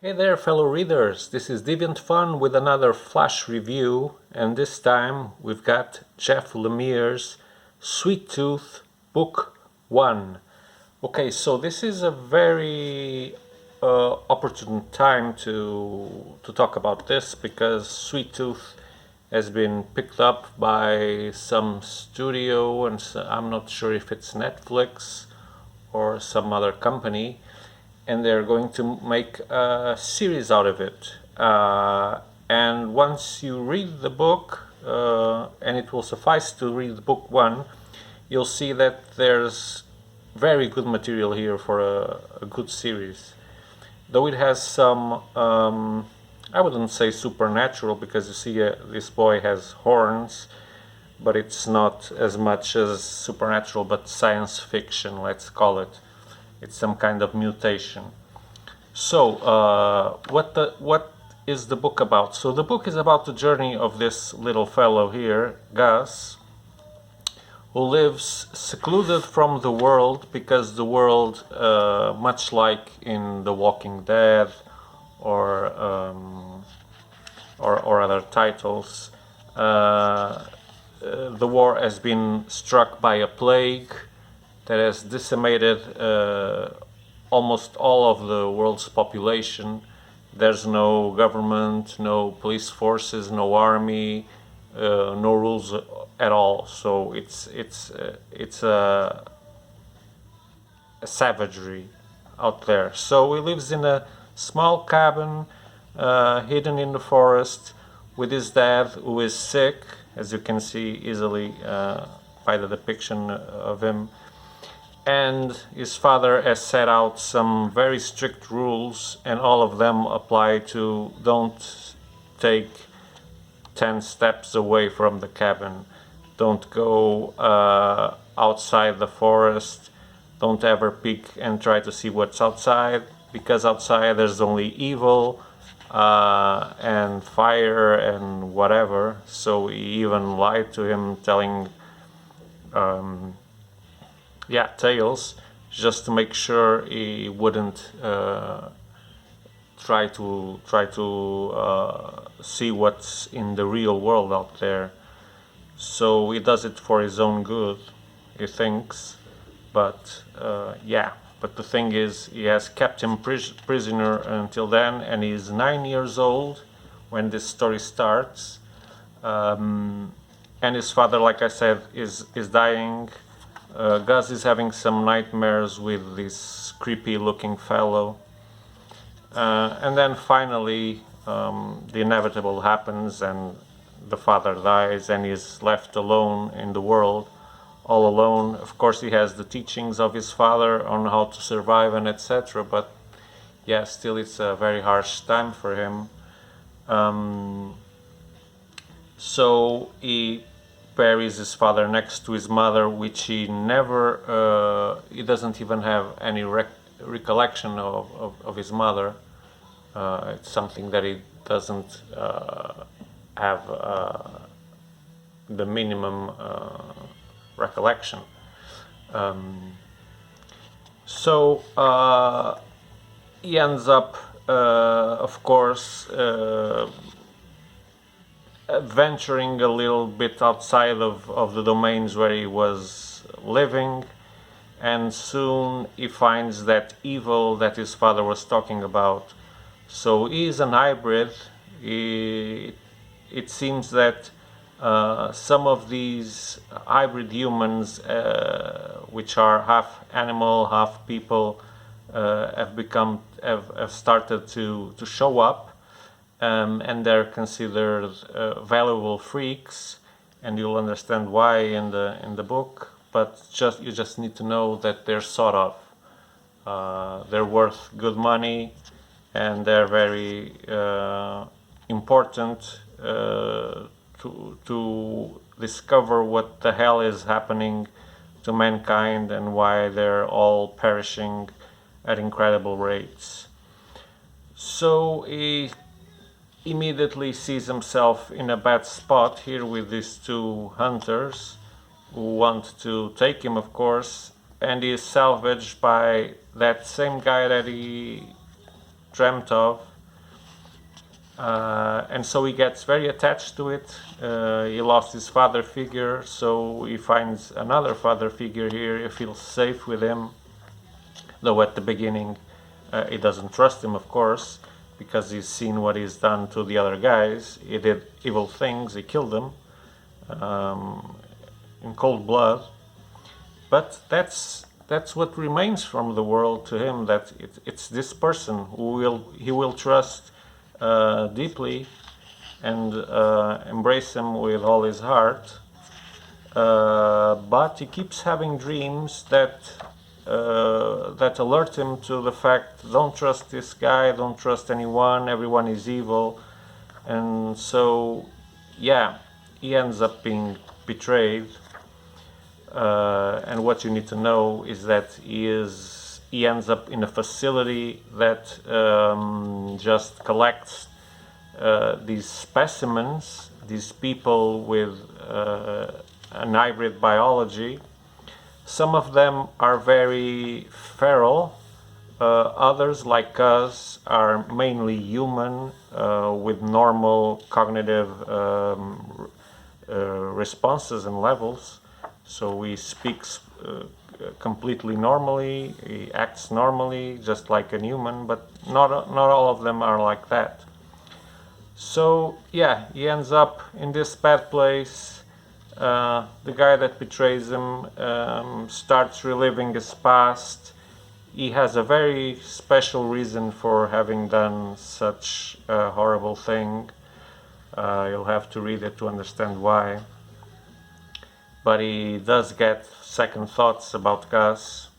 Hey there, fellow readers, this is Deviant.fun with another flash review, and this time we've got Jeff Lemire's Sweet Tooth Book 1. Okay, so this is a very opportune time to talk about this because Sweet Tooth has been picked up by some studio, and I'm not sure if it's Netflix or some other company, and they're going to make a series out of it. And once you read the book, and it will suffice to read book 1, you'll see that there's very good material here for a good series. Though it has some, I wouldn't say supernatural, because you see this boy has horns, but it's not as much as supernatural, but science fiction, let's call it. It's some kind of mutation. So, what is the book about? So the book is about the journey of this little fellow here, Gus, who lives secluded from the world because the world, much like in The Walking Dead or other titles, the war has been struck by a plague that has decimated almost all of the world's population. There's no government, no police forces, no army, no rules at all. So it's a savagery out there. So he lives in a small cabin hidden in the forest with his dad, who is sick, as you can see easily by the depiction of him. And his father has set out some very strict rules, and all of them apply to don't take 10 steps away from the cabin, don't go outside the forest, don't ever peek and try to see what's outside, because outside there's only evil and fire and whatever. So he even lied to him, telling tales, just to make sure he wouldn't try to see what's in the real world out there. So he does it for his own good, he thinks. But but the thing is, he has kept him prisoner until then, and he's 9 years old when this story starts. And his father, like I said, is dying. Gus is having some nightmares with this creepy looking fellow, and then finally the inevitable happens, and the father dies, and he's left alone in the world, all alone. Of course, he has the teachings of his father on how to survive and etc., but yeah, still it's a very harsh time for him. So he buries his father next to his mother, which he never, he doesn't even have any recollection of his mother. It's something that he doesn't have the minimum recollection. So he ends up, of course, venturing a little bit outside of the domains where he was living, and soon he finds that evil that his father was talking about. So he is an hybrid. It seems that some of these hybrid humans, which are half animal, half people, have started to show up. And they're considered valuable freaks, and you'll understand why in the book. But you just need to know that they're sort of they're worth good money, and they're very important to discover what the hell is happening to mankind and why they're all perishing at incredible rates. So he immediately sees himself in a bad spot here with these two hunters who want to take him, of course, and he is salvaged by that same guy that he dreamt of, And so he gets very attached to it. He lost his father figure, so he finds another father figure here. He feels safe with him, though at the beginning he doesn't trust him, of course, because he's seen what he's done to the other guys. He did evil things, he killed them in cold blood. But that's what remains from the world to him, that it's this person who he will trust deeply and embrace him with all his heart. But he keeps having dreams that alert him to the fact, don't trust this guy, don't trust anyone, everyone is evil. And so, yeah, he ends up being betrayed. And what you need to know is that he ends up in a facility that just collects these specimens, these people with an hybrid biology. Some of them are very feral, others, like us, are mainly human, with normal cognitive responses and levels. So he speaks completely normally, he acts normally, just like a human, but not all of them are like that. So yeah, he ends up in this bad place. The guy that betrays him starts reliving his past. He has a very special reason for having done such a horrible thing. You'll have to read it to understand why. But he does get second thoughts about Gus.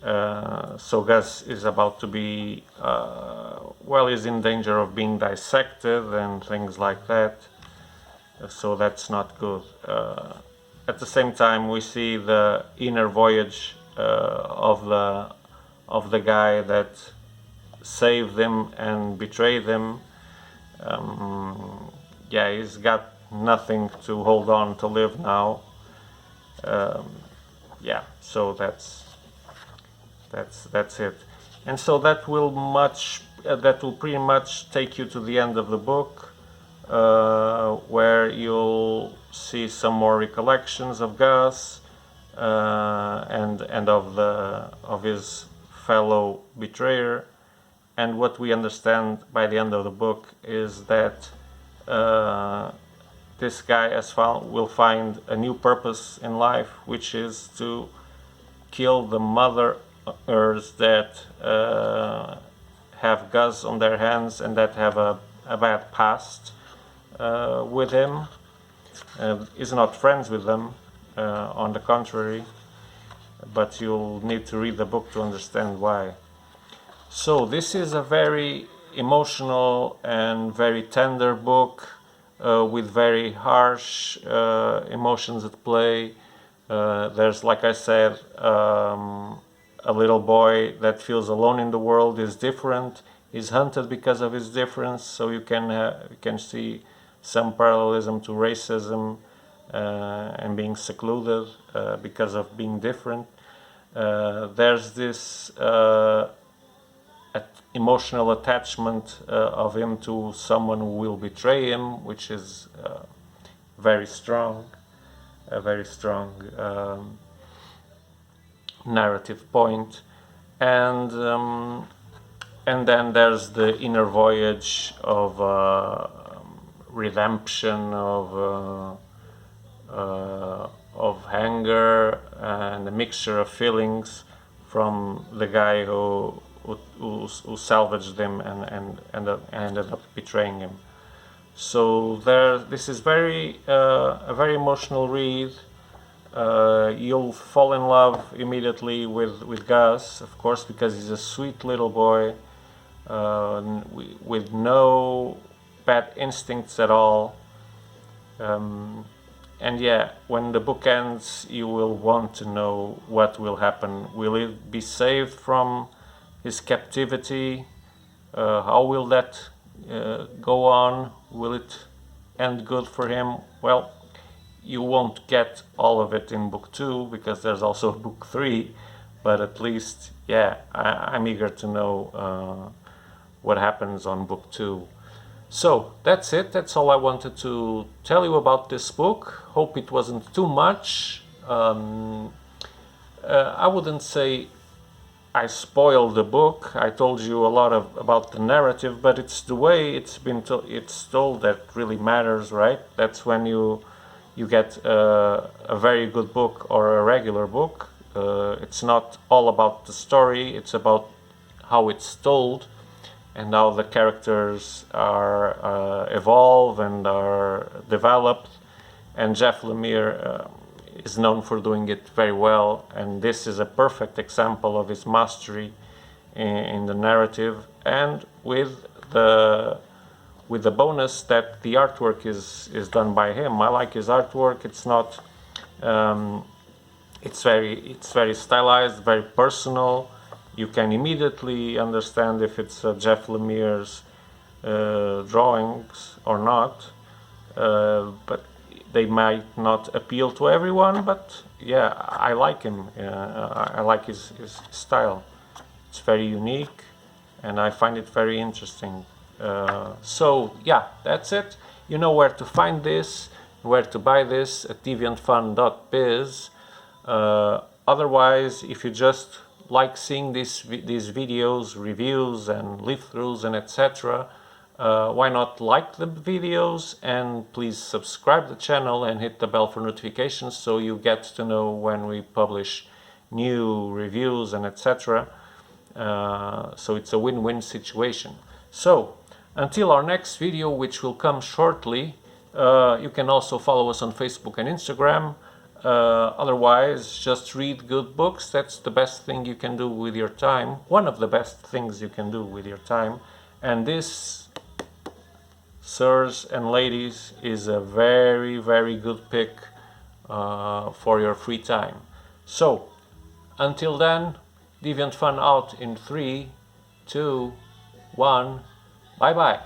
So Gus is about to be, he's in danger of being dissected and things like that. So that's not good. At the same time, we see the inner voyage of the guy that saved him and betrayed him. He's got nothing to hold on to live now. So that's it. And so that will pretty much take you to the end of the book, where you'll see some more recollections of Gus and of his fellow betrayer. And what we understand by the end of the book is that this guy will find a new purpose in life, which is to kill the mothers that have Gus on their hands and that have a bad past with him. He's not friends with them, on the contrary, but you'll need to read the book to understand why. So this is a very emotional and very tender book, with very harsh emotions at play. There's, like I said, a little boy that feels alone in the world, is different, is hunted because of his difference, so you can see some parallelism to racism and being secluded because of being different. There's this emotional attachment of him to someone who will betray him, which is very strong, a very strong narrative point. And then there's the inner voyage of redemption, of anger, and a mixture of feelings from the guy who salvaged him and ended up betraying him. So this is a very emotional read. You'll fall in love immediately with Gus, of course, because he's a sweet little boy with no bad instincts at all. And yeah, when the book ends, you will want to know what will happen. Will he be saved from his captivity? How will that go on? Will it end good for him? Well, you won't get all of it in book 2, because there's also book 3, but at least, yeah, I'm eager to know what happens on book 2. So that's it. That's all I wanted to tell you about this book. Hope it wasn't too much. I wouldn't say I spoiled the book. I told you a lot about the narrative, but it's the way it's told that really matters, right? That's when you get a very good book or a regular book. It's not all about the story. It's about how it's told and how the characters are evolve and are developed. And Jeff Lemire is known for doing it very well, and this is a perfect example of his mastery in the narrative, and with the bonus that the artwork is done by him. I like his artwork. It's not it's very stylized, very personal. You can immediately understand if it's Jeff Lemire's drawings or not, but they might not appeal to everyone. But yeah, I like him. I like his style. It's very unique, and I find it very interesting. So yeah, that's it. You know where to find this, where to buy this at Deviant.fun.biz. Otherwise, if you just like seeing these videos, reviews and leaf-throughs and etc., why not like the videos, and please subscribe the channel and hit the bell for notifications so you get to know when we publish new reviews and etc. So it's a win-win situation. So until our next video, which will come shortly, you can also follow us on Facebook and Instagram. Otherwise, just read good books. That's the best thing you can do with your time. One of the best things you can do with your time. And this, sirs and ladies, is a very, very good pick for your free time. So, until then, Deviant Fun out in 3, 2, 1. Bye-bye.